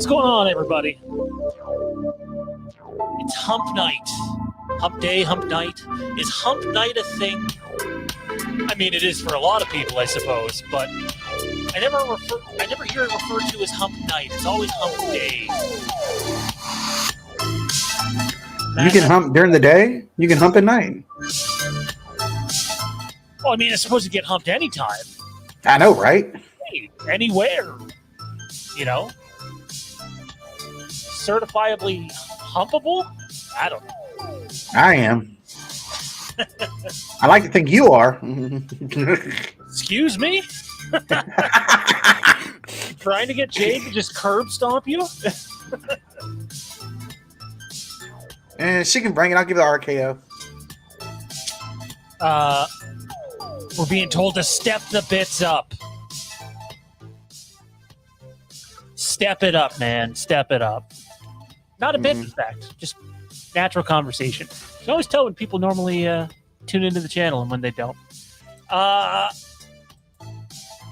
What's going on, everybody? It's hump night. Hump day, hump night. Is hump night a thing? I mean, it is for a lot of people, I suppose, but I never hear it referred to as hump night. It's always hump day. You can hump during the day. You can hump at night. Well, I mean, it's supposed to get humped anytime. I know, right? Hey, anywhere. You know? Certifiably humpable? I don't know. I am. I like to think you are. Excuse me? Trying to get Jade to just curb stomp you? And she can bring it. I'll give it the RKO. We're being told to step the bits up. Step it up, man. Step it up. Not a bit, in fact. Just natural conversation. You can always tell when people normally tune into the channel and when they don't.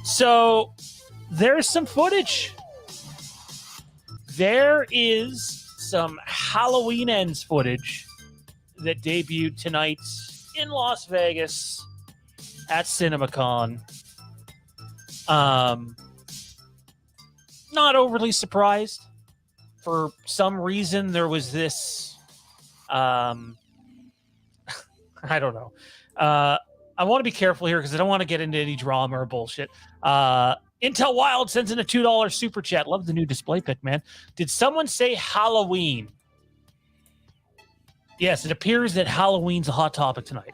So there's some footage. There is some Halloween Ends footage that debuted tonight in Las Vegas at CinemaCon. Not overly surprised. For some reason, there was this. I don't know. I want to be careful here because I don't want to get into any drama or bullshit. Intel Wild sends in a $2 super chat. Love the new display pic, man. Did someone say Halloween? Yes, it appears that Halloween's a hot topic tonight.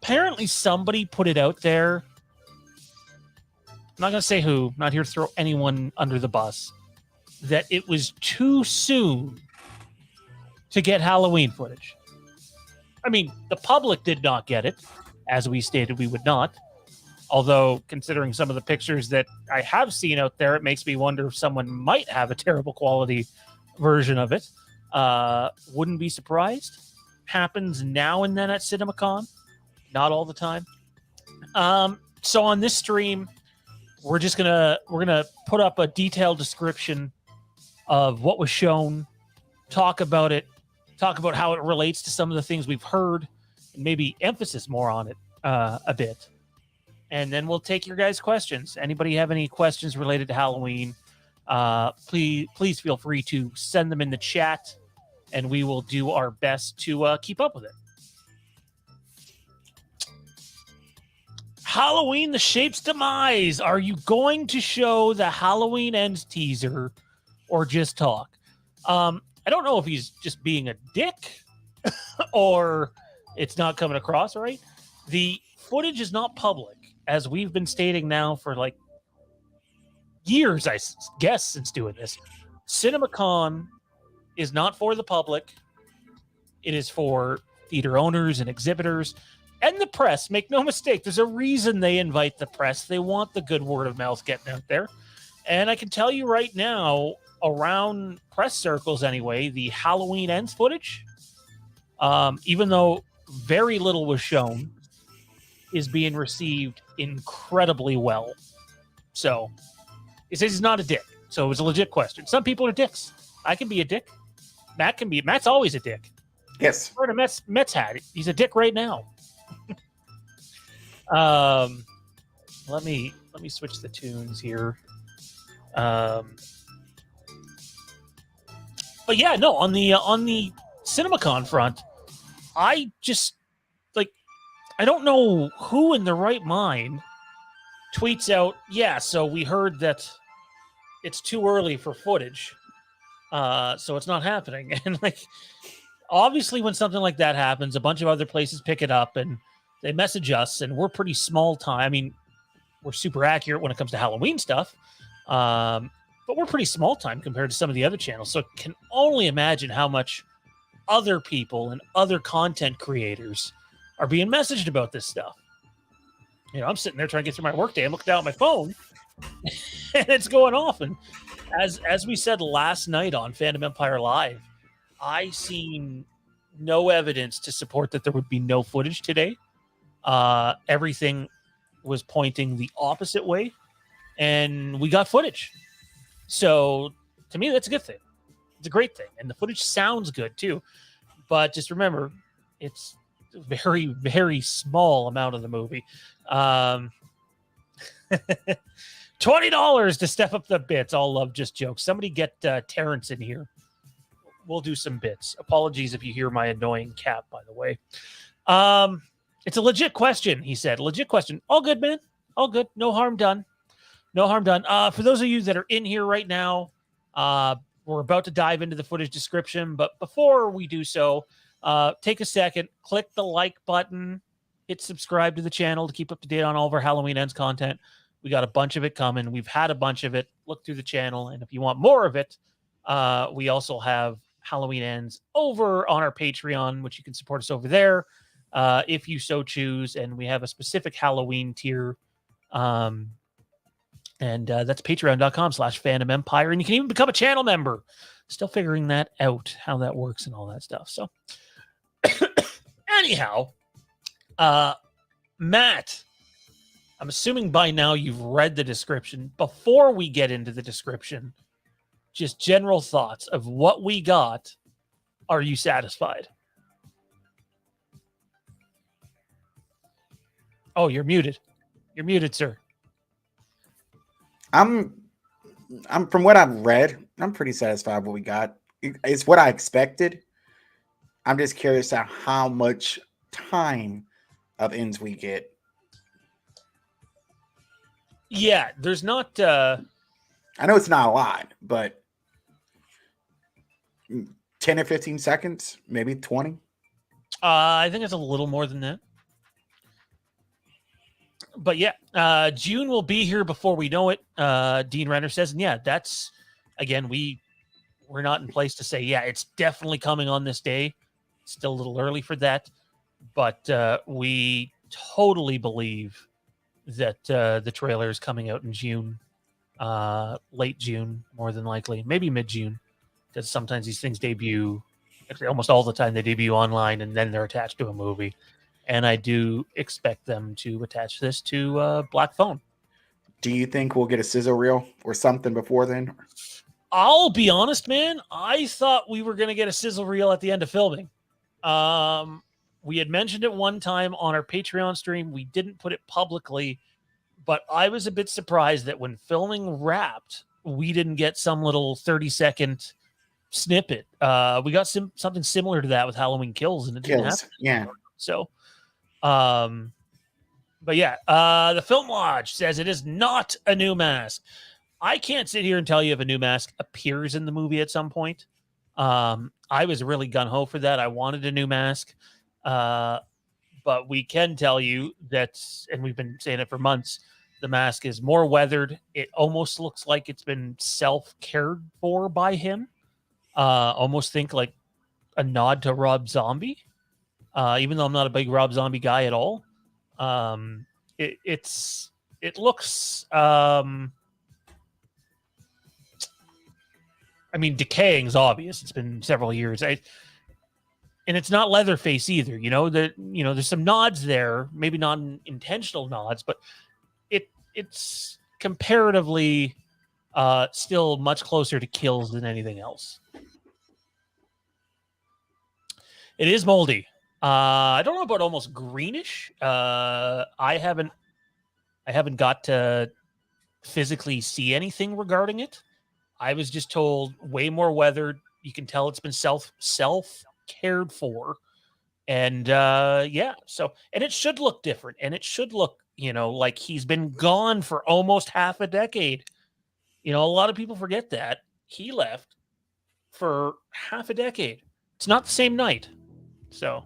Apparently, somebody put it out there. I'm not going to say who. I'm not here to throw anyone under the bus. That it was too soon to get Halloween footage. I mean, the public did not get it, as we stated we would not. Although, considering some of the pictures that I have seen out there, it makes me wonder if someone might have a terrible quality version of it. Wouldn't be surprised. Happens now and then at CinemaCon. Not all the time. So on this stream, we're gonna put up a detailed description of what was shown, talk about it, talk about how it relates to some of the things we've heard, and maybe emphasis more on it a bit. And then we'll take your guys' questions. Anybody have any questions related to Halloween? Please feel free to send them in the chat, and we will do our best to keep up with it. Halloween, the Shape's demise. Are you going to show the Halloween Ends teaser or just talk? I don't know if he's just being a dick or it's not coming across right. The footage is not public, as we've been stating now for like years, I guess, since doing this. CinemaCon is not for the public. It is for theater owners and exhibitors. And the press, make no mistake, there's a reason they invite the press. They want the good word of mouth getting out there. And I can tell you right now, around press circles anyway, the Halloween Ends footage, even though very little was shown, is being received incredibly well. So, he says he's not a dick. So it was a legit question. Some people are dicks. I can be a dick. Matt's always a dick. Yes. Wearing a Mets hat. He's a dick right now. Let me switch the tunes here. But yeah, no, on the CinemaCon front, I just I don't know who in their right mind tweets out, yeah, so we heard that it's too early for footage. So it's not happening. And obviously when something like that happens, a bunch of other places pick it up and they message us, and we're pretty small time. I mean, we're super accurate when it comes to Halloween stuff, but we're pretty small time compared to some of the other channels. So I can only imagine how much other people and other content creators are being messaged about this stuff. You know, I'm sitting there trying to get through my workday. I'm looking down at my phone, and it's going off. And as we said last night on Fandom Empire Live, I seen no evidence to support that there would be no footage today. Everything was pointing the opposite way. and we got footage. So to me, that's a good thing. It's a great thing, and the footage sounds good too. But just remember, it's a very, very small amount of the movie. $20 to step up the bits. All love, just jokes. Somebody get Terrence in here. We'll do some bits. Apologies if you hear my annoying cat, by the way. It's a legit question, he said. Legit question. All good, man. All good. No harm done. No harm done. For those of you that are in here right now, we're about to dive into the footage description. But before we do so, take a second, click the like button, hit subscribe to the channel to keep up to date on all of our Halloween Ends content. We got a bunch of it coming. We've had a bunch of it. Look through the channel. And if you want more of it, we also have Halloween Ends over on our Patreon, which you can support us over there if you so choose. And we have a specific Halloween tier. And that's patreon.com/Phantom Empire. And you can even become a channel member. Still figuring that out, how that works and all that stuff. So anyhow, Matt, I'm assuming by now you've read the description. Before we get into the description, just general thoughts of what we got. Are you satisfied? Oh, you're muted. You're muted, sir. I'm from what I've read, I'm pretty satisfied with what we got. It's what I expected. I'm just curious at how much time of ends we get. Yeah, there's not I know it's not a lot, but 10 or 15 seconds, maybe 20. I think it's a little more than that. But yeah, June will be here before we know it. Dean Renner says, and yeah, that's again, we're not in place to say, yeah, it's definitely coming on this day. Still a little early for that, but we totally believe that the trailer is coming out in June, late June, more than likely, maybe mid-June, because sometimes these things debut, actually almost all the time they debut online and then they're attached to a movie. And I do expect them to attach this to Black Phone. Do you think we'll get a sizzle reel or something before then? I'll be honest, man. I thought we were going to get a sizzle reel at the end of filming. We had mentioned it one time on our Patreon stream. We didn't put it publicly, but I was a bit surprised that when filming wrapped, we didn't get some little 30-second snippet. We got something similar to that with Halloween Kills, and it didn't happen. Yeah. So, but yeah, the Film Lodge says it is not a new mask. I can't sit here and tell you if a new mask appears in the movie at some point. I was really gung-ho for that. I wanted a new mask. But we can tell you that, and we've been saying it for months, the mask is more weathered. It almost looks like it's been self-cared for by him. Almost think like a nod to Rob Zombie. Even though I'm not a big Rob Zombie guy at all. It looks I mean, decaying is obvious. It's been several years. And it's not Leatherface either. There's some nods there, maybe not intentional nods, but it's comparatively still much closer to Kills than anything else. It is moldy. I don't know about almost greenish. I haven't got to physically see anything regarding it. I was just told way more weathered. You can tell it's been self cared for. And yeah, so, and it should look different, and it should look, like he's been gone for almost half a decade. A lot of people forget that he left for half a decade. It's not the same night. So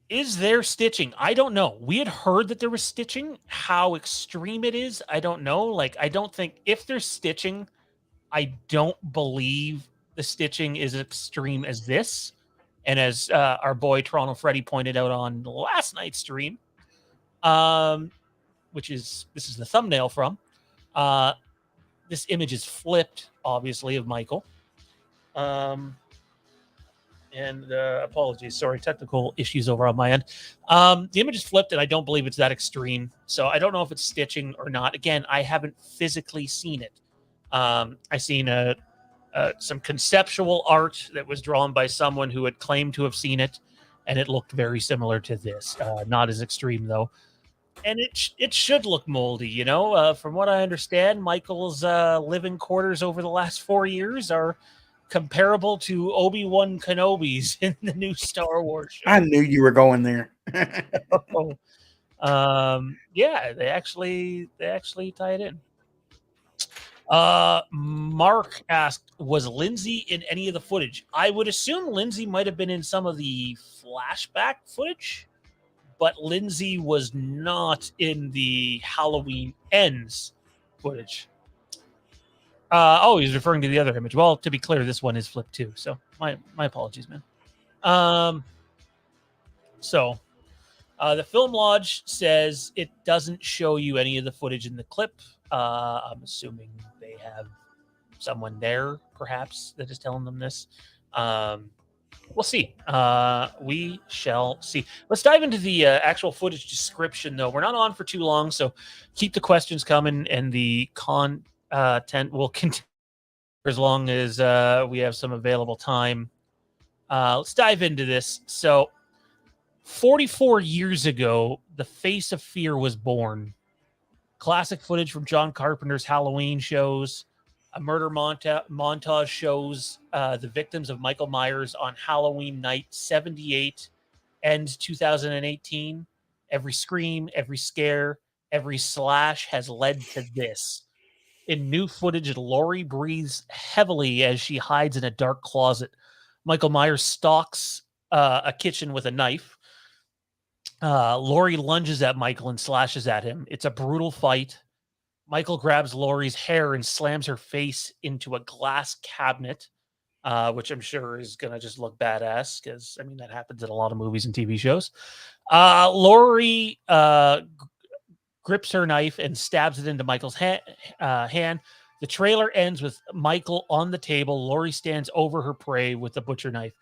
is there stitching? I don't know. We had heard that there was stitching. How extreme it is, I don't know. Like, I don't think if there's stitching, I don't believe the stitching is extreme as this. And as our boy Toronto Freddy pointed out on last night's stream, this is the thumbnail from, this image is flipped, obviously, of Michael. And apologies, sorry, technical issues over on my end. The image is flipped, and I don't believe it's that extreme. So I don't know if it's stitching or not. Again, I haven't physically seen it. I seen some conceptual art that was drawn by someone who had claimed to have seen it, and it looked very similar to this. Not as extreme though, and it should look moldy. You know, from what I understand, Michael's living quarters over the last 4 years are comparable to Obi-Wan Kenobi's in the new Star Wars show. I knew you were going there. Yeah, they actually tie it in. Mark asked, was Lindsay in any of the footage? I would assume Lindsay might have been in some of the flashback footage, but Lindsay was not in the Halloween Ends footage. He's referring to the other image. Well, to be clear, this one is flipped too. So my apologies, man. The Film Lodge says it doesn't show you any of the footage in the clip. I'm assuming they have someone there, perhaps, that is telling them this. We'll see. We shall see. Let's dive into the actual footage description, though. We're not on for too long, so keep the questions coming, and the content will continue as long as we have some available time. Let's dive into this. So, 44 years ago, the face of fear was born. Classic footage from John Carpenter's Halloween shows. A murder montage shows the victims of Michael Myers on Halloween night 78 and 2018. Every scream, every scare, every slash has led to this. In new footage, Laurie breathes heavily as she hides in a dark closet. Michael Myers stalks a kitchen with a knife. Laurie lunges at Michael and slashes at him. It's a brutal fight. Michael grabs Laurie's hair and slams her face into a glass cabinet, which I'm sure is going to just look badass because, I mean, that happens in a lot of movies and TV shows. Laurie grips her knife and stabs it into Michael's hand. The trailer ends with Michael on the table. Laurie stands over her prey with the butcher knife.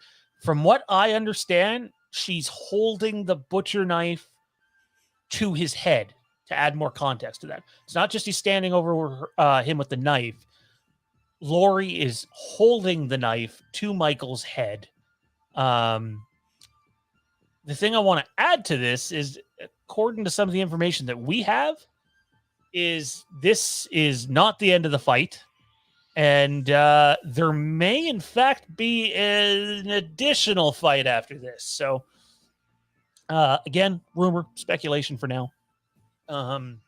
From what I understand, she's holding the butcher knife to his head to add more context to that. It's not just he's standing over him with the knife. Laurie is holding the knife to Michael's head. The thing I want to add to this is, according to some of the information that we have, is this is not the end of the fight. And there may, in fact, be an additional fight after this. So, again, rumor, speculation for now. And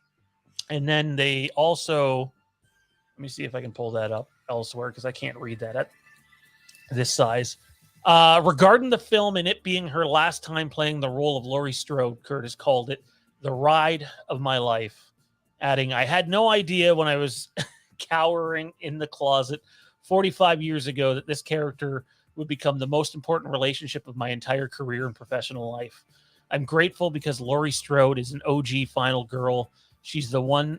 then they also, let me see if I can pull that up elsewhere because I can't read that at this size. Regarding the film and it being her last time playing the role of Laurie Strode, Curtis called it the ride of my life, adding, I had no idea when I was cowering in the closet 45 years ago that this character would become the most important relationship of my entire career and professional life. I'm grateful because Laurie Strode is an OG final girl. She's the one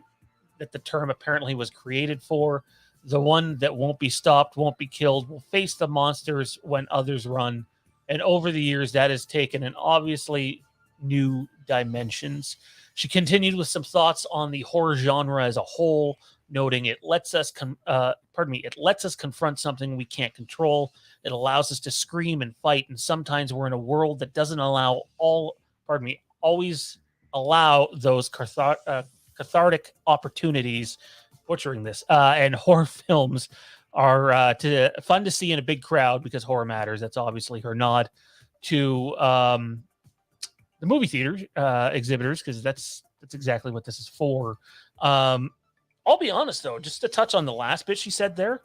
that the term apparently was created for, the one that won't be stopped, won't be killed, will face the monsters when others run. And over the years, that has taken an obviously new dimensions. She continued with some thoughts on the horror genre as a whole, noting it lets us confront something we can't control. It allows us to scream and fight, and sometimes we're in a world that doesn't always allow those cathartic opportunities. Butchering this, and horror films are fun to see in a big crowd because horror matters. That's obviously her nod to the movie theater exhibitors, because that's exactly what this is for. I'll be honest though, just to touch on the last bit she said there,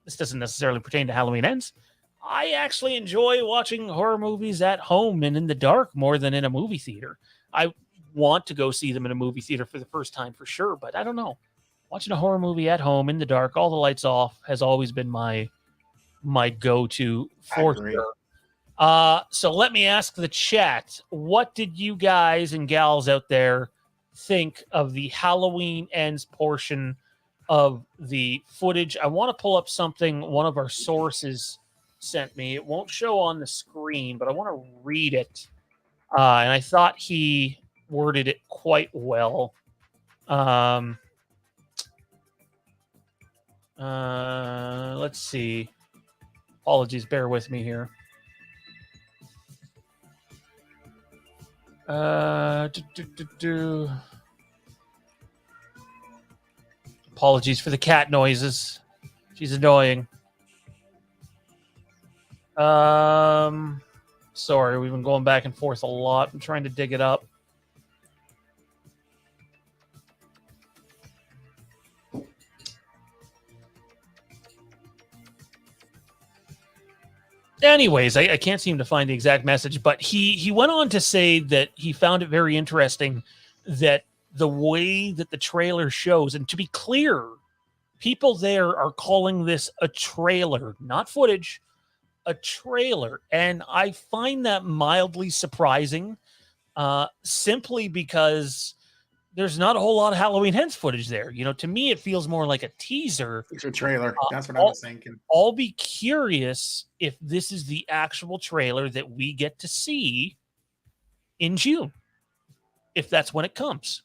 this doesn't necessarily pertain to Halloween Ends. I actually enjoy watching horror movies at home and in the dark more than in a movie theater. I want to go see them in a movie theater for the first time for sure, but I don't know. Watching a horror movie at home in the dark, all the lights off, has always been my go-to for sure. So let me ask the chat, what did you guys and gals out there think of the Halloween Ends portion of the footage? I want to pull up something one of our sources sent me. It won't show on the screen, but I want to read it. And I thought he worded it quite well. Let's see. Apologies, bear with me here. Apologies for the cat noises. She's annoying. Sorry, we've been going back and forth a lot. I'm trying to dig it up. Anyways, I can't seem to find the exact message, but he went on to say that he found it very interesting that the way that the trailer shows, and to be clear, people there are calling this a trailer, not footage, a trailer. And I find that mildly surprising, simply because there's not a whole lot of Halloween Ends footage there. You know, to me, it feels more like a teaser. It's a trailer. That's what I was thinking. I'll be curious if this is the actual trailer that we get to see in June, if that's when it comes.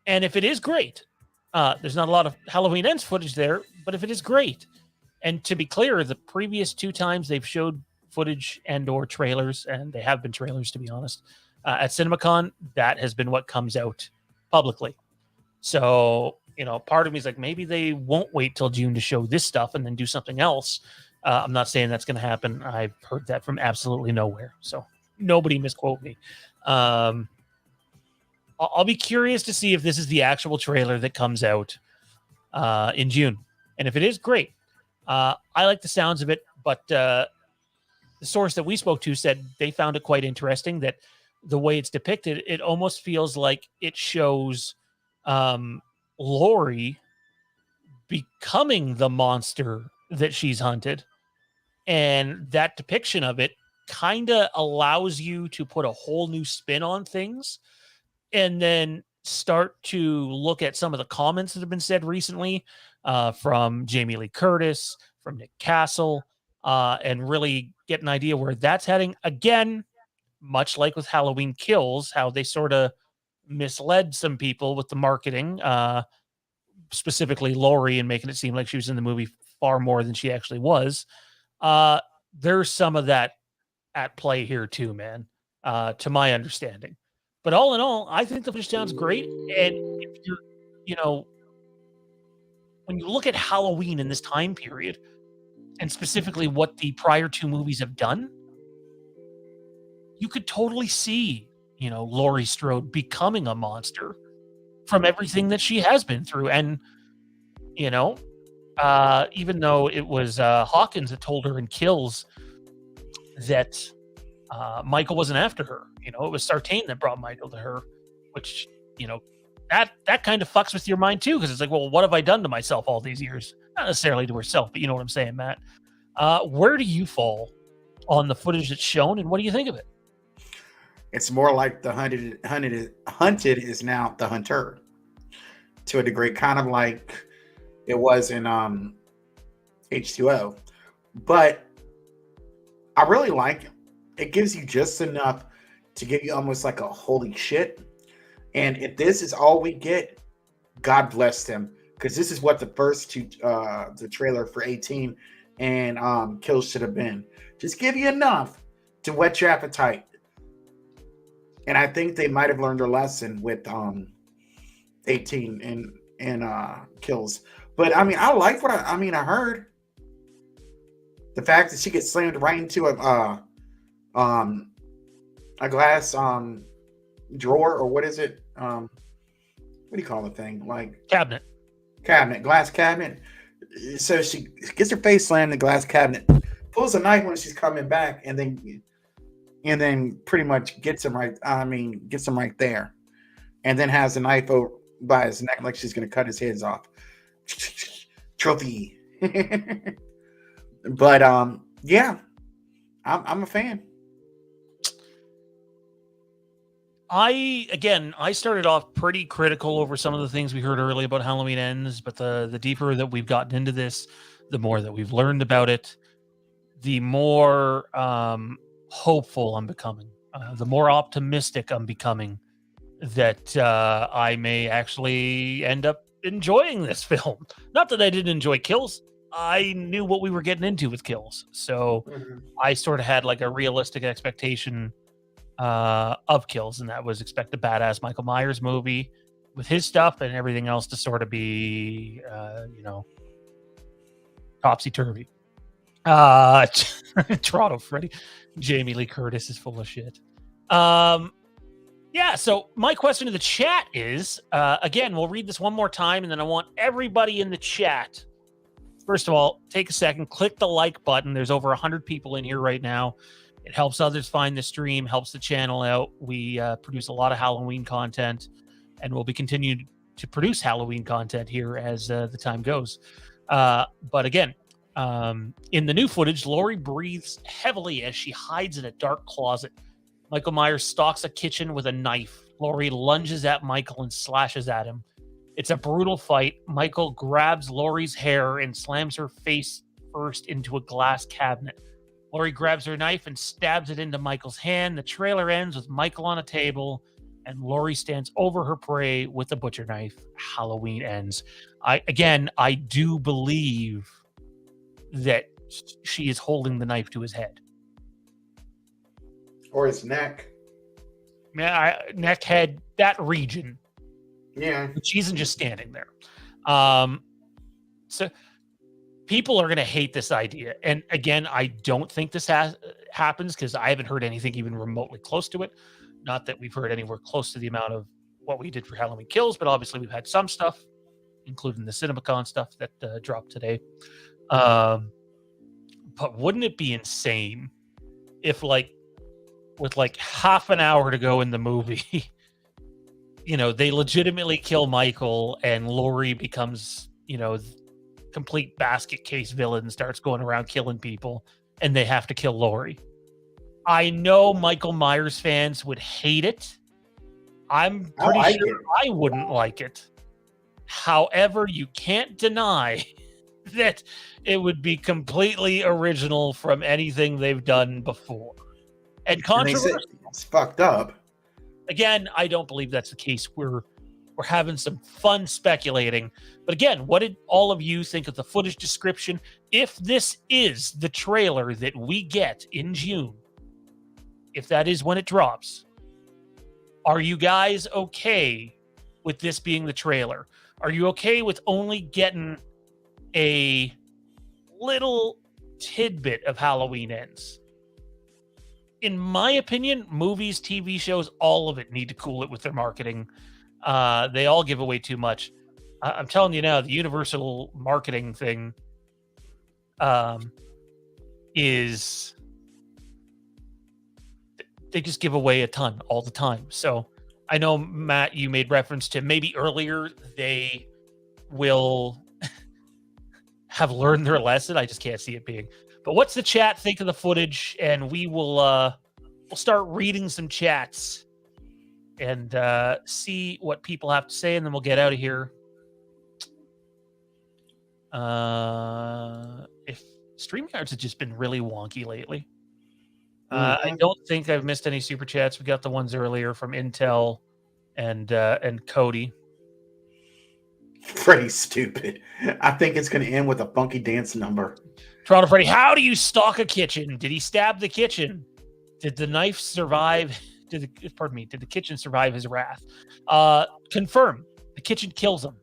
And if it is great, there's not a lot of Halloween Ends footage there, but if it is great, and to be clear, the previous 2 times they've showed footage and or trailers, and they have been trailers, to be honest, at CinemaCon, that has been what comes out publicly. So, you know, part of me is like, maybe they won't wait till June to show this stuff and then do something else. I'm not saying that's going to happen. I've heard that from absolutely nowhere. So nobody misquote me. I'll be curious to see if this is the actual trailer that comes out in June. And if it is, great. I like the sounds of it, but the source that we spoke to said they found it quite interesting that the way it's depicted, it almost feels like it shows Laurie becoming the monster that she's hunted. And that depiction of it kind of allows you to put a whole new spin on things and then start to look at some of the comments that have been said recently from Jamie Lee Curtis, from Nick Castle, and really get an idea where that's heading. Again, much like with Halloween Kills, how they sort of misled some people with the marketing, specifically Laurie, and making it seem like she was in the movie far more than she actually was. There's some of that at play here too, man, to my understanding. But all in all, I think the footage sounds great. And if you're, you know, when you look at Halloween in this time period, and specifically what the prior 2 movies have done, you could totally see, you know, Laurie Strode becoming a monster from everything that she has been through. And, you know, even though it was Hawkins that told her in Kills that Michael wasn't after her, you know, it was Sartain that brought Michael to her, which, you know, that kind of fucks with your mind too, because it's like, well, what have I done to myself all these years? Not necessarily to herself, but you know what I'm saying, Matt. Where do you fall on the footage that's shown, and what do you think of it? It's more like the hunted is now the hunter to a degree, kind of like it was in H2O. But I really like it. It gives you just enough to give you almost like a holy shit. And if this is all we get, God bless them, because this is what the first 2, the trailer for 18 and Kills should have been. Just give you enough to whet your appetite. And I think they might have learned their lesson with 18 and Kills. But I mean, I like what I heard. The fact that she gets slammed right into a glass drawer, or what is it? What do you call the thing? Like glass cabinet. So she gets her face slammed in the glass cabinet, pulls a knife when she's coming back, and then pretty much gets him right. Gets him right there, and then has the knife over by his neck like she's gonna cut his heads off. Trophy. But yeah, I'm a fan. I started off pretty critical over some of the things we heard earlier about Halloween Ends, but the deeper that we've gotten into this, the more that we've learned about it, the more hopeful I'm becoming, the more optimistic I'm becoming that I may actually end up enjoying this film. Not that I didn't enjoy Kills. I knew what we were getting into with Kills. So Mhm. I sort of had like a realistic expectation of Kills, and that was expect a badass Michael Myers movie with his stuff and everything else to sort of be, topsy turvy. Toronto Freddy, Jamie Lee Curtis is full of shit. Yeah. So my question to the chat is, again, we'll read this one more time, and then I want everybody in the chat. First of all, take a second, click the like button. There's over 100 people in here right now. It helps others find the stream, helps the channel out. We produce a lot of Halloween content, and we'll be continuing to produce Halloween content here as the time goes. But again, in the new footage, Laurie breathes heavily as she hides in a dark closet. Michael Myers stalks a kitchen with a knife. Laurie lunges at Michael and slashes at him. It's a brutal fight. Michael grabs Laurie's hair and slams her face first into a glass cabinet. Laurie grabs her knife and stabs it into Michael's hand. The trailer ends with Michael on a table, and Laurie stands over her prey with a butcher knife. Halloween ends. I do believe that she is holding the knife to his head. Or his neck. Neck, head, that region. Yeah. She isn't just standing there. So people are going to hate this idea. And again, I don't think this happens because I haven't heard anything even remotely close to it. Not that we've heard anywhere close to the amount of what we did for Halloween Kills, but obviously we've had some stuff, including the CinemaCon stuff that dropped today. But wouldn't it be insane if, like, with like half an hour to go in the movie, they legitimately kill Michael and Laurie becomes, complete basket case villain, starts going around killing people, and they have to kill Laurie. I know Michael Myers fans would hate it. I'm pretty sure I wouldn't like it. However, you can't deny that it would be completely original from anything they've done before. And controversial. It's fucked up. Again, I don't believe that's the case. We're having some fun speculating. But again, what did all of you think of the footage description? If this is the trailer that we get in June, if that is when it drops, are you guys okay with this being the trailer? Are you okay with only getting a little tidbit of Halloween Ends? In my opinion, movies, TV shows, all of it need to cool it with their marketing. They all give away too much. I'm telling you now, the universal marketing thing is they just give away a ton all the time. So I know, Matt, you made reference to maybe earlier they will have learned their lesson. I just can't see it being. But what's the chat think of the footage? And we will we'll start reading some chats and see what people have to say, and then we'll get out of here. If StreamYards has just been really wonky lately. I don't think I've missed any super chats. We got the ones earlier from Intel and Cody. Pretty stupid. I think it's going to end with a funky dance number. Toronto Freddy, how do you stalk a kitchen? Did he stab the kitchen? Did the knife survive? Did the kitchen survive his wrath? Confirm. The kitchen kills him.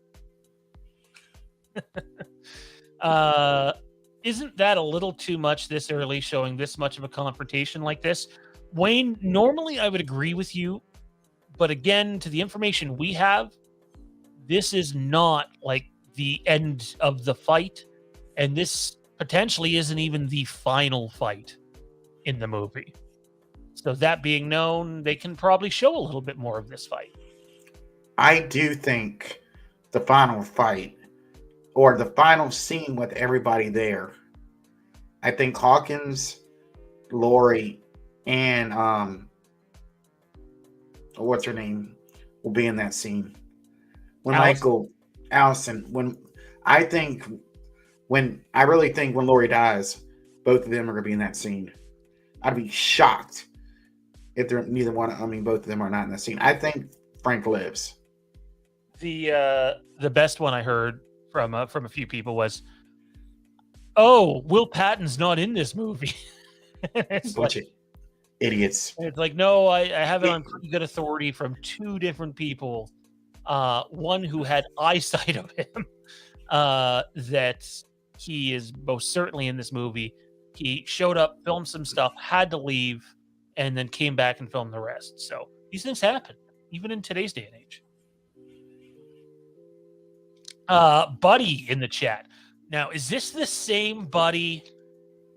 Isn't that a little too much this early, showing this much of a confrontation like this? Wayne, normally I would agree with you, but again, to the information we have, this is not like the end of the fight, and this potentially isn't even the final fight in the movie. So that being known, they can probably show a little bit more of this fight. I do think the final fight, or the final scene with everybody there, I think Hawkins, Laurie, and what's her name, will be in that scene. When Allison, I really think when Laurie dies, both of them are going to be in that scene. I'd be shocked if they're neither one. I mean, both of them are not in the scene. I think Frank lives. The best one I heard from a few people was, "Oh, Will Patton's not in this movie." It's Bunch like, of idiots. it's like, no, I have it on pretty good authority from two different people. One who had eyesight of him, that he is most certainly in this movie. He showed up, filmed some stuff, had to leave, and then came back and filmed the rest. So these things happen, even in today's day and age. Buddy in the chat. Now, is this the same Buddy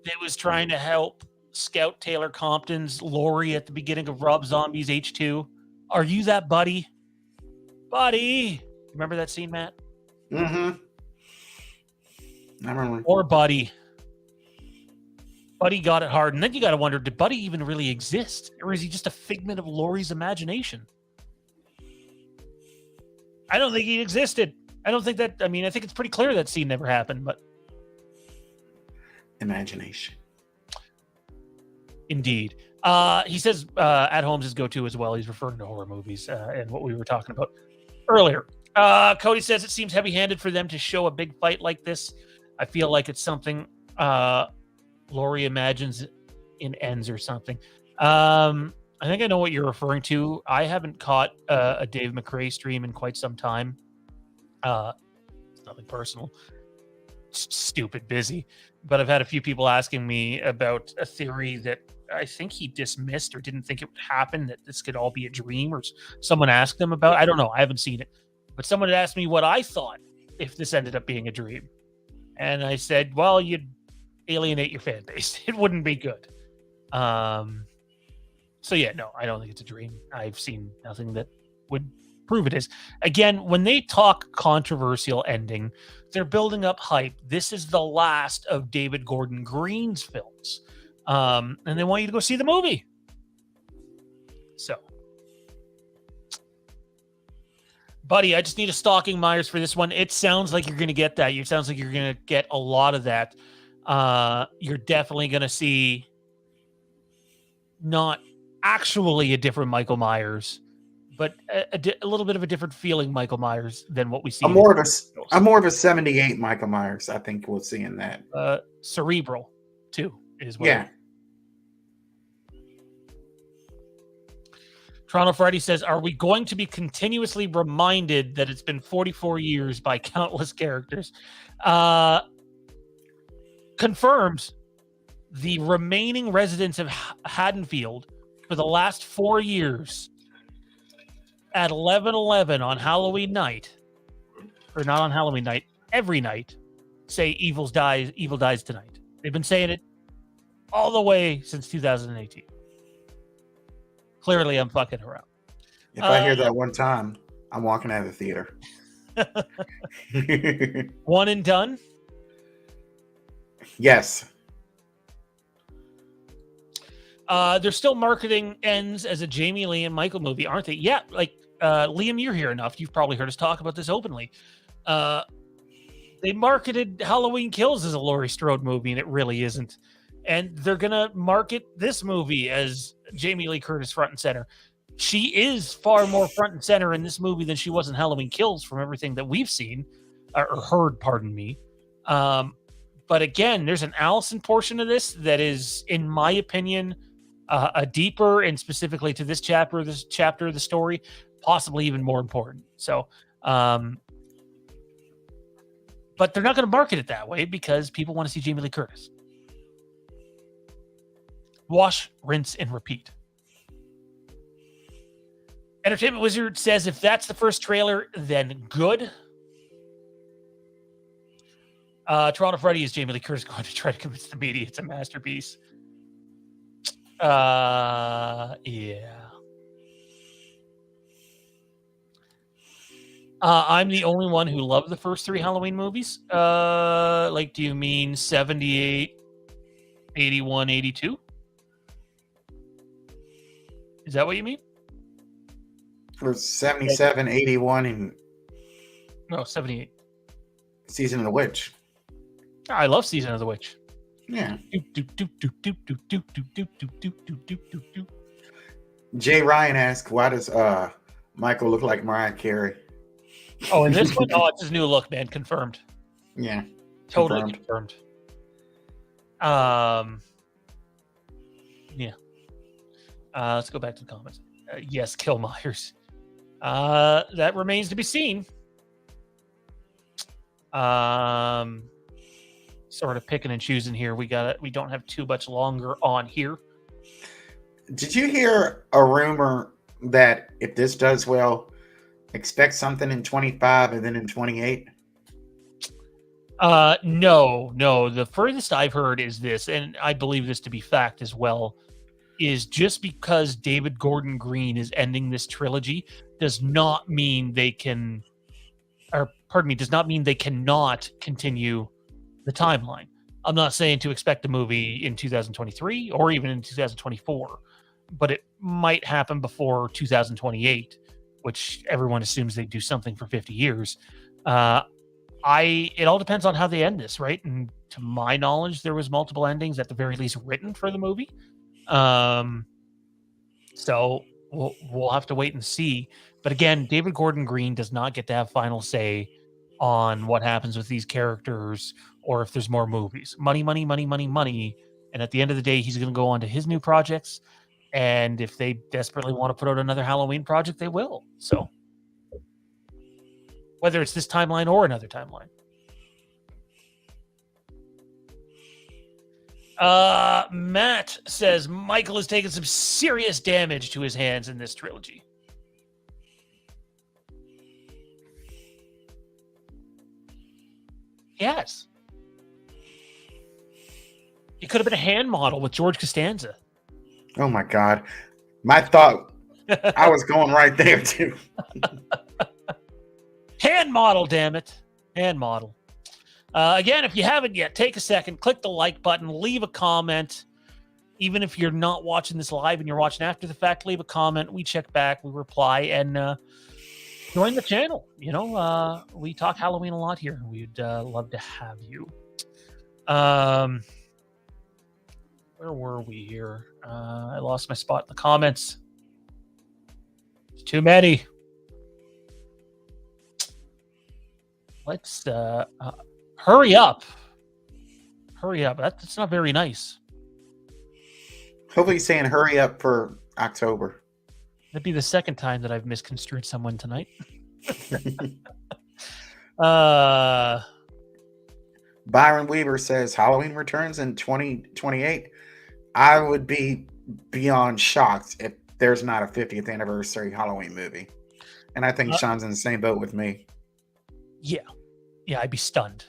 that was trying to help scout Taylor Compton's Lori at the beginning of Rob Zombie's H2? Are you that Buddy? Buddy! Remember that scene, Matt? Mm-hmm. I remember. Or Buddy. Buddy got it hard. And then you got to wonder, did Buddy even really exist? Or is he just a figment of Lori's imagination? I don't think he existed. I don't think that, I mean, I think it's pretty clear that scene never happened, but. Imagination. Indeed. He says At Home's his go-to as well. He's referring to horror movies and what we were talking about earlier. Cody says it seems heavy-handed for them to show a big fight like this. I feel like it's something Laurie imagines in Ends or something. I think I know what you're referring to. I haven't caught a Dave McRae stream in quite some time. It's nothing personal. Stupid busy. But I've had a few people asking me about a theory that I think he dismissed or didn't think it would happen, that this could all be a dream, or someone asked him about. I don't know. I haven't seen it. But someone had asked me what I thought if this ended up being a dream. And I said, well, you'd alienate your fan base. It wouldn't be good. So yeah, no, I don't think it's a dream. I've seen nothing that would prove it is. Again, when they talk controversial ending, they're building up hype. This is the last of David Gordon Green's films. And they want you to go see the movie. So, buddy, I just need a stalking Myers for this one. It sounds like you're going to get that. It sounds like you're going to get a lot of that. You're definitely going to see not actually a different Michael Myers, but a little bit of a different feeling Michael Myers than what we see. I'm more of a 78 Michael Myers. I think we'll see in that. Cerebral, too, is what. Yeah. Toronto Friday says, are we going to be continuously reminded that it's been 44 years by countless characters? Confirms the remaining residents of Haddonfield for the last 4 years at 11:11 on Halloween night, or not on Halloween night, every night, say evil dies tonight. They've been saying it all the way since 2018. Clearly, I'm fucking around. If I hear that one time, I'm walking out of the theater. One and done? Yes. They're still marketing Ends as a Jamie Lee and Michael movie, aren't they? Yeah, like Liam, you're here enough. You've probably heard us talk about this openly. They marketed Halloween Kills as a Laurie Strode movie, and it really isn't. And they're going to market this movie as Jamie Lee Curtis front and center. She is far more front and center in this movie than she was in Halloween Kills from everything that we've seen, or heard, pardon me. But again, there's an Allison portion of this that is, in my opinion, a deeper, and specifically to this chapter of the story, possibly even more important. So, but they're not going to market it that way because people want to see Jamie Lee Curtis. Wash, rinse, and repeat. Entertainment Wizard says if that's the first trailer, then good. Toronto Freddy is Jamie Lee Curtis going to try to convince the media it's a masterpiece. Yeah. I'm the only one who loved the first three Halloween movies. Like, do you mean 78, 81, 82? Is that what you mean? For 77, 81, and No, 78. Season of the Witch. I love Season of the Witch. Yeah. Do, do, do, do, do, do, do, do, do, do, do, do, do, do. Jay Ryan asked, "Why does Michael look like Mariah Carey?" Oh, and this one, oh, it's his new look, man. Confirmed. Yeah, Totally confirmed. confirmed. Yeah. Let's go back to the comments. Yes, kill Myers. That remains to be seen. Sort of picking and choosing here. We don't have too much longer on here. Did you hear a rumor that if this does well, expect something in 25 and then in 28? No. The furthest I've heard is this, and I believe this to be fact as well, is just because David Gordon Green is ending this trilogy does not mean they can, or pardon me, does not mean they cannot continue the timeline. I'm not saying to expect a movie in 2023 or even in 2024, but it might happen before 2028, which everyone assumes they do something for 50 years. It all depends on how they end this, right? And to my knowledge, there was multiple endings at the very least written for the movie. So we'll have to wait and see. But again, David Gordon Green does not get to have final say on what happens with these characters or if there's more movies. Money, money, money, money, money. And at the end of the day, he's going to go on to his new projects. And if they desperately want to put out another Halloween project, they will. So whether it's this timeline or another timeline. Matt says Michael has taken some serious damage to his hands in this trilogy. Yes. He could have been a hand model with George Costanza. Oh my God. My thought, I was going right there too. Hand model, damn it. Hand model. Again, if you haven't yet, take a second, click the like button, leave a comment. Even if you're not watching this live and you're watching after the fact, leave a comment. We check back, we reply, and join the channel. You know, we talk Halloween a lot here. We'd love to have you. Where were we here? I lost my spot in the comments. It's too many. Let's hurry up. Hurry up. That's not very nice. Hopefully he's saying hurry up for October. That'd be the second time that I've misconstrued someone tonight. Byron Weaver says Halloween returns in 2028. I would be beyond shocked if there's not a 50th anniversary Halloween movie. And I think Sean's in the same boat with me. Yeah, I'd be stunned.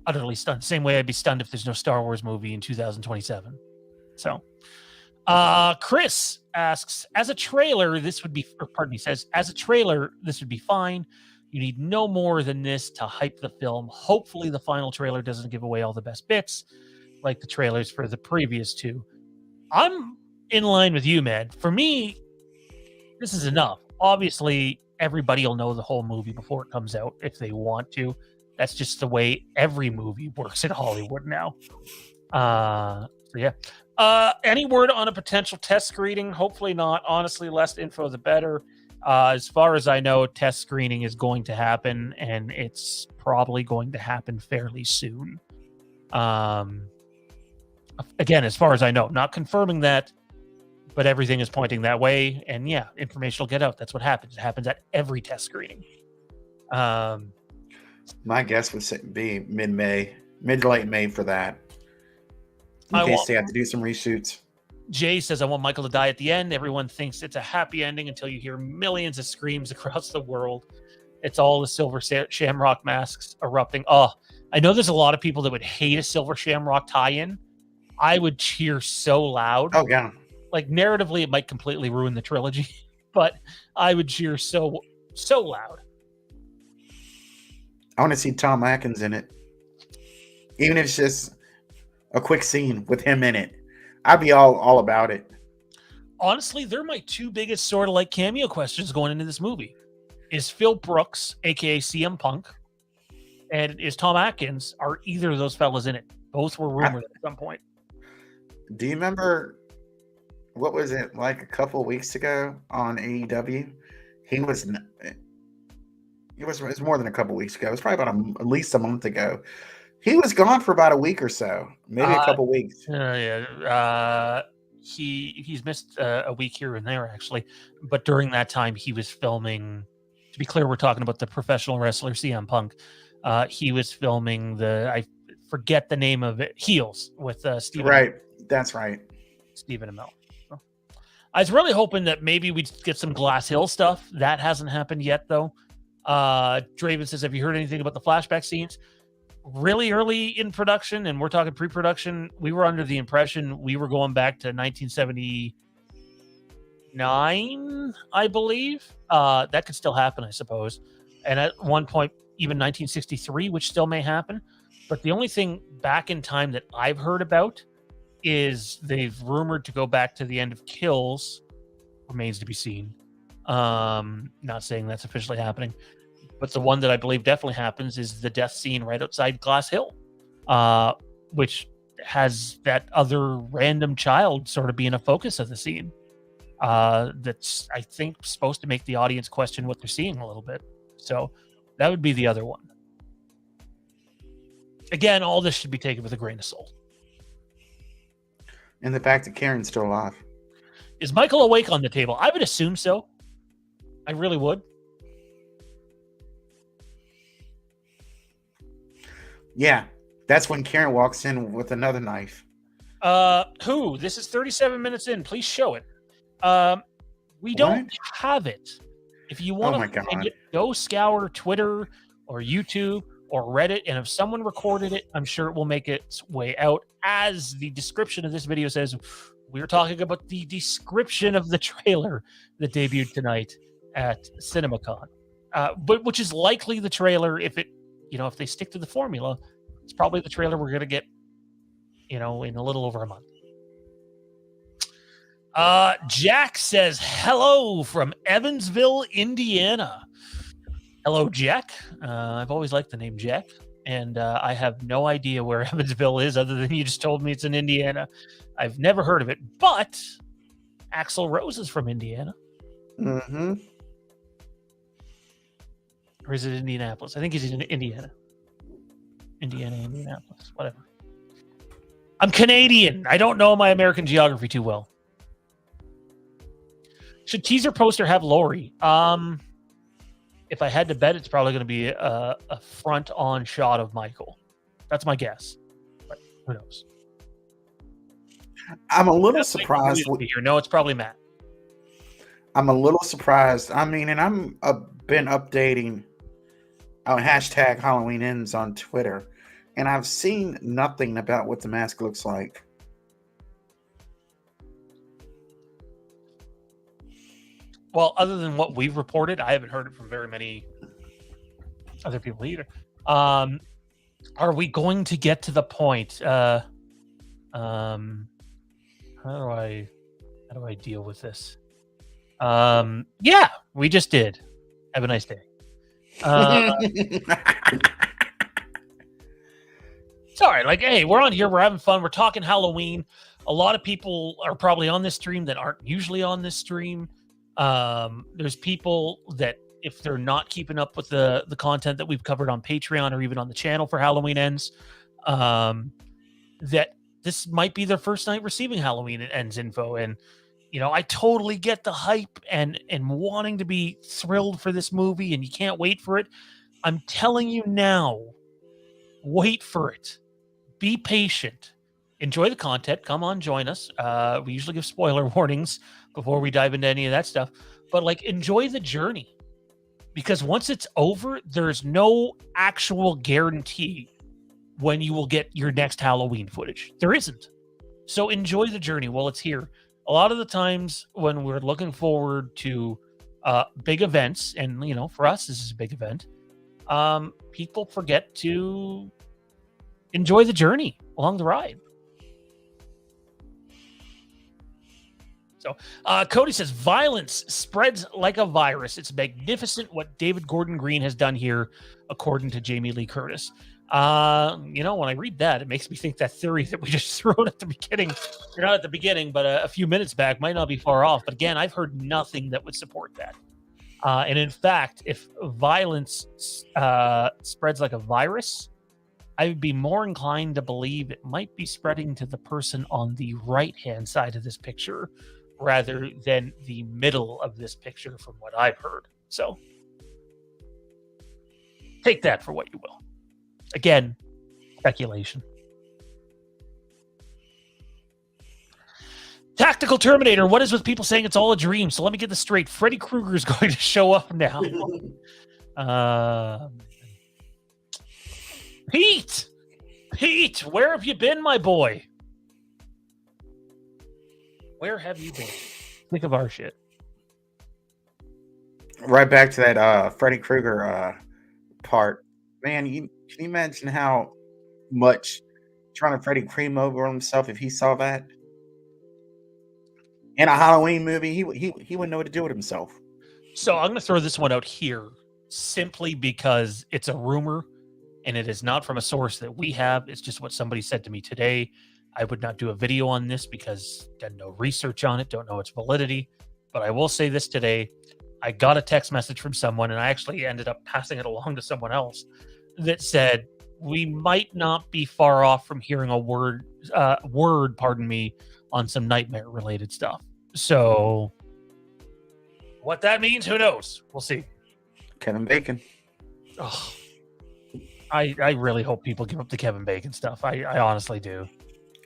Utterly stunned. Same way I'd be stunned if there's no Star Wars movie in 2027. So, Chris asks, as a trailer, this would be, or pardon me, says, as a trailer, this would be fine. You need no more than this to hype the film. Hopefully the final trailer doesn't give away all the best bits like the trailers for the previous two. I'm in line with you, man. For me, this is enough. Obviously, everybody will know the whole movie before it comes out if they want to. That's just the way every movie works in Hollywood now. So yeah. Any word on a potential test screening? Hopefully not. Honestly, less info the better. As far as I know, test screening is going to happen, and it's probably going to happen fairly soon. Again, as far as I know, not confirming that, but everything is pointing that way. And yeah, information will get out. That's what happens. It happens at every test screening. My guess would be mid to late May for that. In case they have to do some reshoots. Jay says, I want Michael to die at the end. Everyone thinks it's a happy ending until you hear millions of screams across the world. It's all the silver shamrock masks erupting. Oh, I know there's a lot of people that would hate a silver shamrock tie-in. I would cheer so loud. Oh, yeah. Like, narratively, it might completely ruin the trilogy, but I would cheer so loud. I want to see Tom Atkins in it. Even if it's just a quick scene with him in it. I'd be all about it. Honestly, they're my two biggest sort of like cameo questions going into this movie. Is Phil Brooks, aka CM Punk, and is Tom Atkins, are either of those fellas in it? Both were rumored at some point. Do you remember what was it like a couple of weeks ago on AEW? He was. It was more than a couple of weeks ago. It was probably about at least a month ago. He was gone for about a week or so, maybe a couple weeks. He's missed a week here and there actually, but during that time he was filming. To be clear, we're talking about the professional wrestler CM Punk. He was filming I forget the name of it, Heels with Stephen. Right, that's right. Stephen Amell. So, I was really hoping that maybe we'd get some Glass Hill stuff. That hasn't happened yet, though. Draven says, "Have you heard anything about the flashback scenes?" Really early in production, and we're talking pre-production, we were under the impression we were going back to 1979, I believe. That could still happen, I suppose. And at one point, even 1963, which still may happen. But the only thing back in time that I've heard about is they've rumored to go back to the end of Kills. Remains to be seen. Not saying that's officially happening. But the one that I believe definitely happens is the death scene right outside Glass Hill, which has that other random child sort of being a focus of the scene. That's, I think, supposed to make the audience question what they're seeing a little bit. So that would be the other one. Again, all this should be taken with a grain of salt. And the fact that Karen's still alive. Is Michael awake on the table? I would assume so. I really would. Yeah, that's when Karen walks in with another knife. Who? This is 37 minutes in. Please show it. We don't have it. If you want to find it, go scour Twitter or YouTube or Reddit, and if someone recorded it, I'm sure it will make its way out. As the description of this video says, we're talking about the description of the trailer that debuted tonight at CinemaCon, but which is likely the trailer if they stick to the formula. It's probably the trailer we're going to get, in a little over a month. Jack says, hello from Evansville, Indiana. Hello, Jack. I've always liked the name Jack, and I have no idea where Evansville is other than you just told me it's in Indiana. I've never heard of it, but Axl Rose is from Indiana. Mm-hmm. Or is it Indianapolis? I think he's in Indiana. Indianapolis, whatever. I'm Canadian. I don't know my American geography too well. Should teaser poster have Lori? If I had to bet, it's probably going to be a front-on shot of Michael. That's my guess. But who knows? I'm a little surprised. No, it's probably Matt. I'm a little surprised. I mean, and I'm been updating hashtag Halloween Ends on Twitter, and I've seen nothing about what the mask looks like. Well, other than what we've reported, I haven't heard it from very many other people either. Are we going to get to the point? How do I deal with this? Yeah, we just did. Have a nice day. Sorry, hey, we're on here, we're having fun, we're talking Halloween. A lot of people are probably on this stream that aren't usually on this stream. There's people that, if they're not keeping up with the content that we've covered on Patreon or even on the channel for Halloween Ends, that this might be their first night receiving Halloween Ends info. And I totally get the hype and wanting to be thrilled for this movie, and you can't wait for it. I'm telling you now, wait for it. Be patient. Enjoy the content. Come on, join us. We usually give spoiler warnings before we dive into any of that stuff. But enjoy the journey. Because once it's over, there's no actual guarantee when you will get your next Halloween footage. There isn't. So enjoy the journey while it's here. A lot of the times when we're looking forward to big events, and for us this is a big event, people forget to enjoy the journey along the ride. So Cody says, violence spreads like a virus. It's magnificent what David Gordon Green has done here, according to Jamie Lee Curtis. When I read that, it makes me think that theory that we just threw out at the beginning, or not at the beginning, but a few minutes back, might not be far off. But again, I've heard nothing that would support that. And in fact, if violence spreads like a virus, I would be more inclined to believe it might be spreading to the person on the right-hand side of this picture rather than the middle of this picture from what I've heard. So take that for what you will. Again, speculation. Tactical Terminator, what is with people saying it's all a dream? So let me get this straight. Freddy Krueger is going to show up now. Pete, where have you been, my boy? Where have you been? Think of our shit. Right back to that Freddy Krueger part. Man, can you imagine how much trying to Freddy cream over himself if he saw that? In a Halloween movie, he wouldn't know what to do with himself. So I'm going to throw this one out here simply because it's a rumor and it is not from a source that we have. It's just what somebody said to me today. I would not do a video on this because done no research on it, don't know its validity. But I will say this today. I got a text message from someone, and I actually ended up passing it along to someone else that said we might not be far off from hearing a word, on some nightmare-related stuff. So what that means, who knows? We'll see. Kevin Bacon. Oh, I really hope people give up the Kevin Bacon stuff. I honestly do.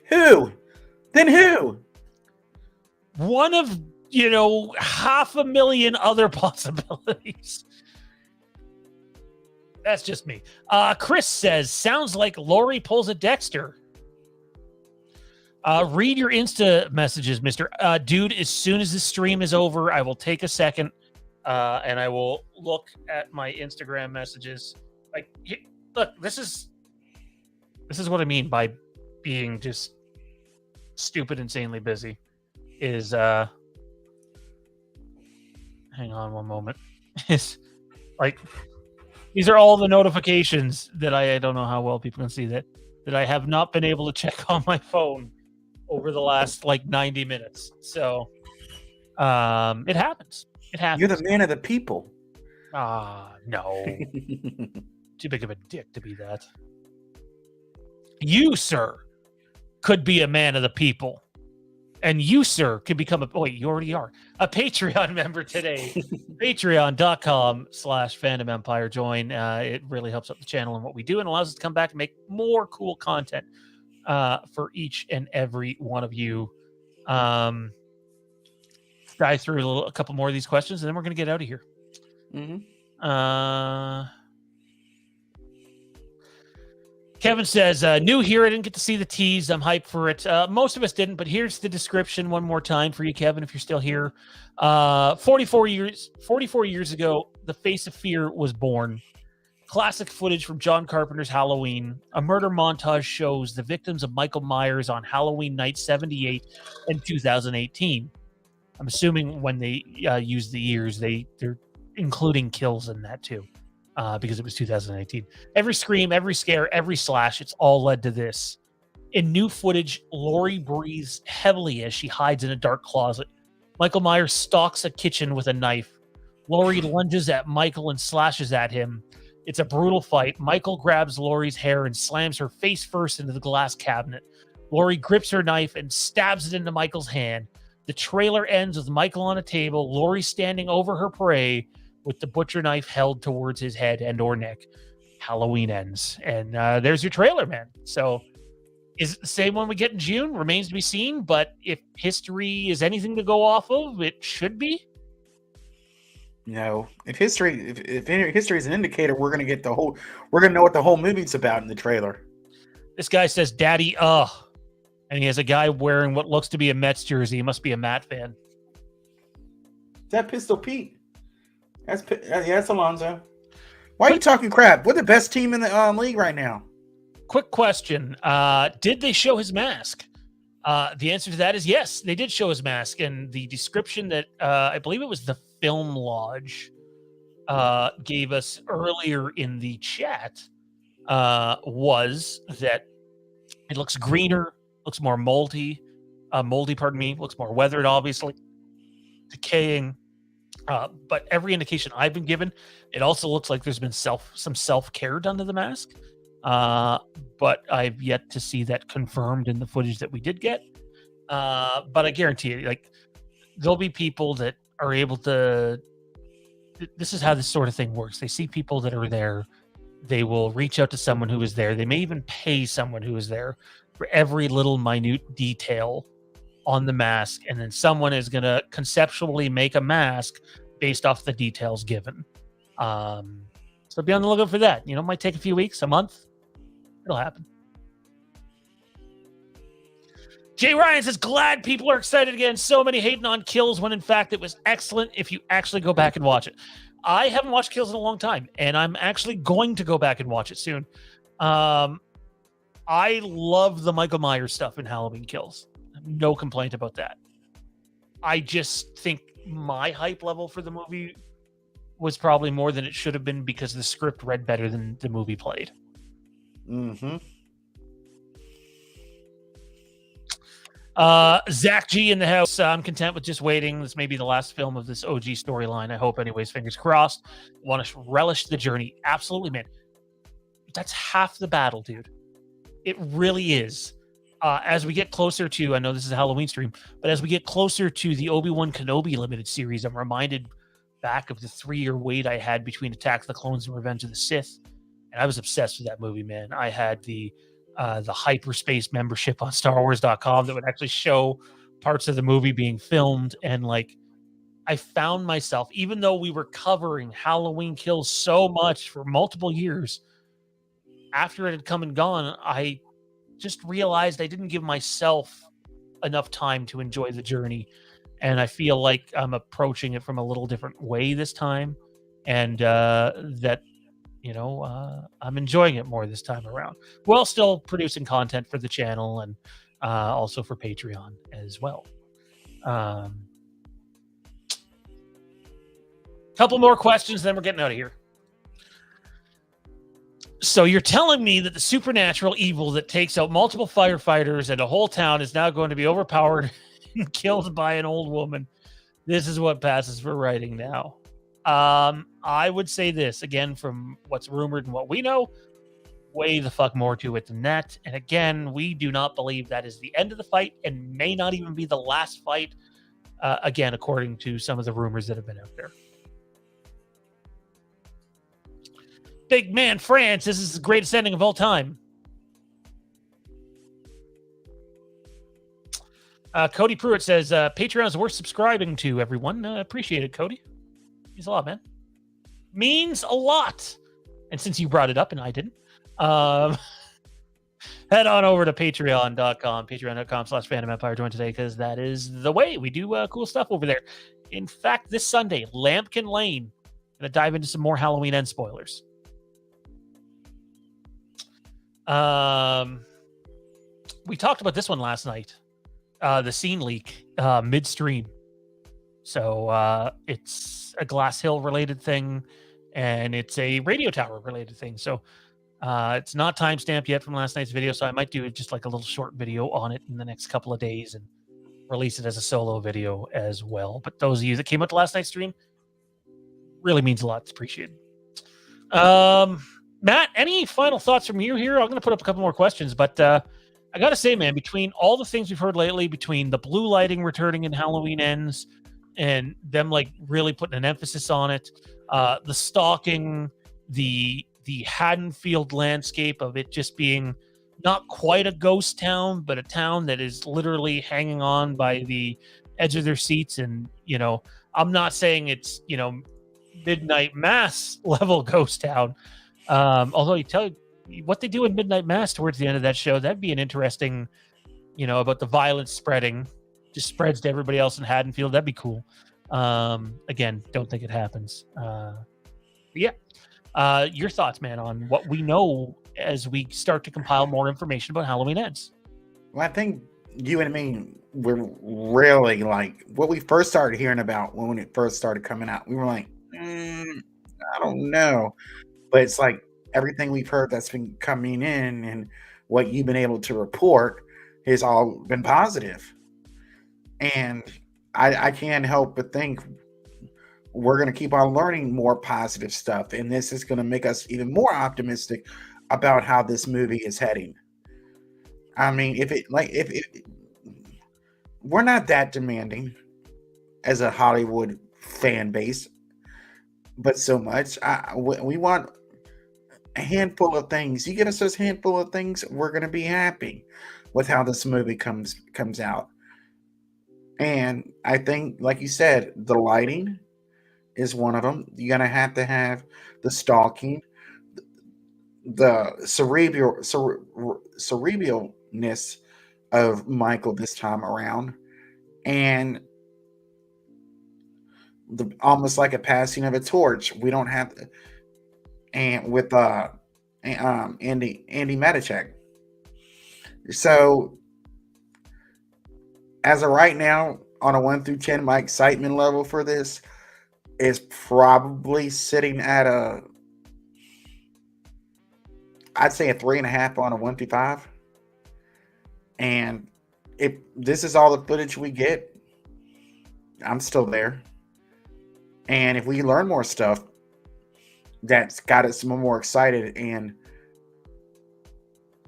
Who? Then who? One of, 500,000 other possibilities. That's just me. Chris says, sounds like Lori pulls a Dexter. Read your Insta messages, Mr. Dude, as soon as the stream is over, I will take a second and I will look at my Instagram messages. Look, this is what I mean by being just stupid, insanely busy. Is hang on one moment. It's like these are all the notifications that I don't know how well people can see that I have not been able to check on my phone over the last 90 minutes. So it happens. It happens. You're the man of the people. No. Too big of a dick to be that. You, sir, could be a man of the people. And you, sir, could become you already are a Patreon member today. Patreon.com/Fandom Empire. Join. It really helps out the channel and what we do and allows us to come back and make more cool content for each and every one of you. Dive through a couple more of these questions and then we're going to get out of here. Kevin says, new here. I didn't get to see the tease. I'm hyped for it. Most of us didn't, but here's the description one more time for you, Kevin, if you're still here. 44 years ago, the face of fear was born. Classic footage from John Carpenter's Halloween. A murder montage shows the victims of Michael Myers on Halloween night 78 and 2018. I'm assuming when they use the years, they're including kills in that too. Because it was 2018. Every scream, every scare, every slash, it's all led to this. In new footage, Laurie breathes heavily as she hides in a dark closet. Michael Myers stalks a kitchen with a knife. Laurie lunges at Michael and slashes at him. It's a brutal fight. Michael grabs Laurie's hair and slams her face first into the glass cabinet. Laurie grips her knife and stabs it into Michael's hand. The trailer ends with Michael on a table, Laurie standing over her prey, with the butcher knife held towards his head and or neck. Halloween ends. And there's your trailer, man. So is it the same one we get in June? Remains to be seen. But if history is anything to go off of, it should be. No. If history is an indicator, we're going to know what the whole movie's about in the trailer. This guy says, Daddy, and he has a guy wearing what looks to be a Mets jersey. He must be a Met fan. Is that Pistol Pete? That's Alonzo. Why are you talking crap? We're the best team in the league right now. Quick question. Did they show his mask? The answer to that is yes. They did show his mask, and the description that I believe it was the Film Lodge gave us earlier in the chat was that it looks greener, looks more moldy, pardon me, looks more weathered, obviously, decaying. But every indication I've been given, it also looks like there's been some self-care done to the mask. But I've yet to see that confirmed in the footage that we did get. But I guarantee you, like, there'll be people that are able to. This is how this sort of thing works. They see people that are there. They will reach out to someone who is there. They may even pay someone who is there for every little minute detail on the mask, and then someone is going to conceptually make a mask based off the details given. So be on the lookout for that. It might take a few weeks, a month. It'll happen. Jay Ryan says, glad people are excited again. So many hating on Kills when in fact it was excellent if you actually go back and watch it. I haven't watched Kills in a long time, and I'm actually going to go back and watch it soon. I love the Michael Myers stuff in Halloween Kills. No complaint about that. I just think my hype level for the movie was probably more than it should have been because the script read better than the movie played. Mm-hmm. Zach G in the house. I'm content with just waiting. This may be the last film of this OG storyline. I hope, anyways. Fingers crossed. Want to relish the journey. Absolutely, man. That's half the battle, dude. It really is. As we get closer to, I know this is a Halloween stream, but as we get closer to the Obi-Wan Kenobi limited series, I'm reminded back of the 3-year wait I had between Attack of the Clones and Revenge of the Sith, and I was obsessed with that movie, man. I had the hyperspace membership on StarWars.com that would actually show parts of the movie being filmed, and like I found myself, even though we were covering Halloween Kills so much for multiple years, after it had come and gone, I just realized I didn't give myself enough time to enjoy the journey. And I feel like I'm approaching it from a little different way this time. And that, I'm enjoying it more this time around. While still producing content for the channel and also for Patreon as well. Couple more questions, then we're getting out of here. So you're telling me that the supernatural evil that takes out multiple firefighters and a whole town is now going to be overpowered and killed by an old woman. This is what passes for writing now. I would say this, again, from what's rumored and what we know, way the fuck more to it than that. And again, we do not believe that is the end of the fight and may not even be the last fight, again, according to some of the rumors that have been out there. Big man France, this is the greatest ending of all time. Cody Pruitt says, Patreon's worth subscribing to, everyone. Appreciate it, Cody. Means a lot, man. Means a lot. And since you brought it up and I didn't, head on over to patreon.com, patreon.com/Phantom Empire. Join today because that is the way we do cool stuff over there. In fact, this Sunday, Lambkin Lane, going to dive into some more Halloween End spoilers. We talked about this one last night, the scene leak midstream. So it's a Glass Hill related thing, and it's a radio tower related thing. So it's not timestamped yet from last night's video. So I might do just like a little short video on it in the next couple of days and release it as a solo video as well. But those of you that came out to last night's stream, really means a lot. It's appreciated. Matt, any final thoughts from you here? I'm going to put up a couple more questions, but I got to say, man, between all the things we've heard lately, between the blue lighting returning in Halloween Ends and them like really putting an emphasis on it, the stalking, the Haddonfield landscape of it just being not quite a ghost town, but a town that is literally hanging on by the edge of their seats. And, I'm not saying it's, Midnight Mass level ghost town. Although you tell what they do in Midnight Mass towards the end of that show, that'd be an interesting, about the violence spreading, just spreads to everybody else in Haddonfield. That'd be cool. Again, don't think it happens. Your thoughts, man, on what we know as we start to compile more information about Halloween Ends. Well, I think you and me were really like what we first started hearing about when it first started coming out. We were like, I don't know, but it's like everything we've heard that's been coming in and what you've been able to report has all been positive. And I can't help but think we're going to keep on learning more positive stuff, and this is going to make us even more optimistic about how this movie is heading. I mean, if we're not that demanding as a Hollywood fan base, but so much we want a handful of things. You give us a handful of things, we're going to be happy with how this movie comes out. And I think, like you said, the lighting is one of them. You're going to have the stalking, the cerebralness of Michael this time around, and almost like a passing of a torch. We don't have, and with Andy Matichak. So as of right now, on a 1 through 10, my excitement level for this is probably sitting at I'd say a 3.5 on a 1 through 5. And if this is all the footage we get, I'm still there. And if we learn more stuff that's got us more excited and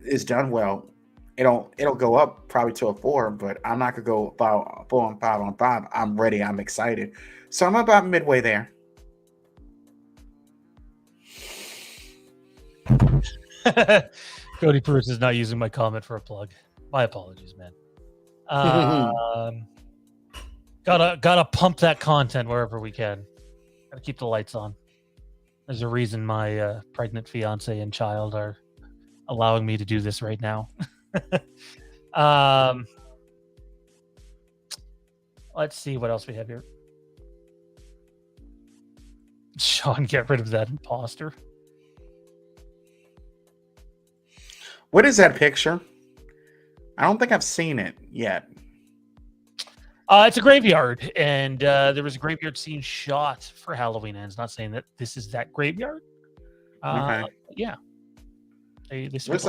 is done well, it'll go up probably to a 4. But I'm not gonna go 4 on 5 on 5. I'm ready. I'm excited. So I'm about midway there. Cody Bruce is not using my comment for a plug. My apologies, man. Gotta pump that content wherever we can. Gotta keep the lights on. There's a reason my pregnant fiance and child are allowing me to do this right now. Let's see what else we have here. Sean, get rid of that imposter. What is that picture? I don't think I've seen it yet. It's a graveyard, and there was a graveyard scene shot for Halloween Ends. Not saying that this is that graveyard. Okay. Yeah. They It looks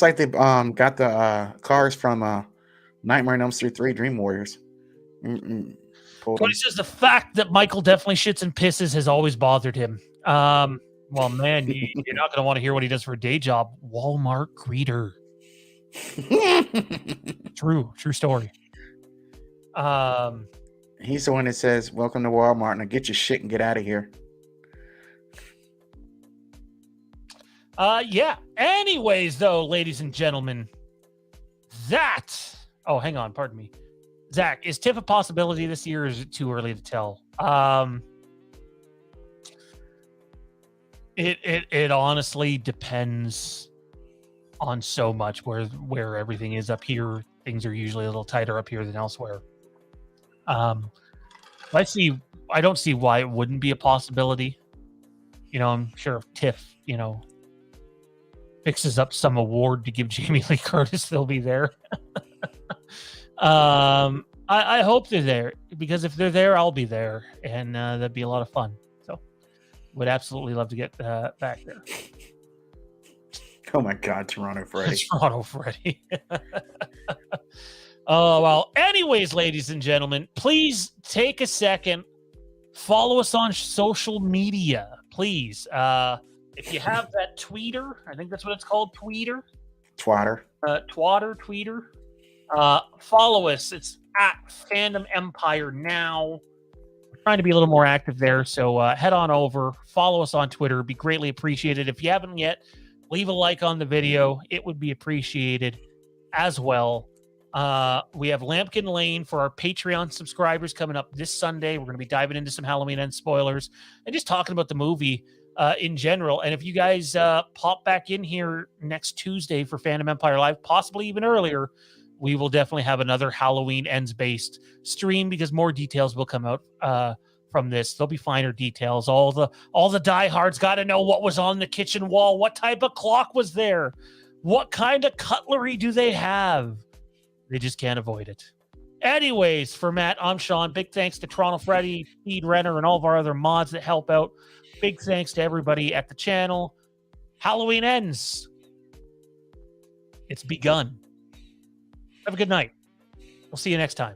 like they got the cars from Nightmare on Elm Street 3 Dream Warriors. Cody says the fact that Michael definitely shits and pisses has always bothered him. Well, man, you're not going to want to hear what he does for a day job. Walmart greeter. True story. He's the one that says, "Welcome to Walmart. Now get your shit and get out of here." Yeah. Anyways, though, ladies and gentlemen, oh, hang on, pardon me. Zach, is TIFF a possibility this year, or is it too early to tell? It honestly depends on so much where everything is. Up here, things are usually a little tighter up here than elsewhere. I don't see why it wouldn't be a possibility. I'm sure if TIFF, fixes up some award to give Jamie Lee Curtis, they'll be there. I hope they're there, because if they're there, I'll be there, and that'd be a lot of fun. So would absolutely love to get back there. Oh my God, Toronto Freddy. Toronto Freddy. Oh, well, anyways, ladies and gentlemen, please take a second, follow us on social media, please. If you have that tweeter, I think that's what it's called, tweeter. Twatter. Tweeter. Follow us. It's at Fandom Empire now. We're trying to be a little more active there, so head on over, follow us on Twitter. It'd be greatly appreciated. If you haven't yet, leave a like on the video. It would be appreciated as well. We have Lampkin Lane for our Patreon subscribers coming up this Sunday. We're going to be diving into some Halloween End spoilers and just talking about the movie in general. And if you guys pop back in here next Tuesday for Fandom Empire Live, possibly even earlier, we will definitely have another Halloween Ends based stream, because more details will come out from this. There'll be finer details. All the diehards got to know what was on the kitchen wall. What type of clock was there? What kind of cutlery do they have? They just can't avoid it. Anyways, for Matt, I'm Sean. Big thanks to Toronto Freddy, Speed Renner, and all of our other mods that help out. Big thanks to everybody at the channel. Halloween ends. It's begun. Have a good night. We'll see you next time.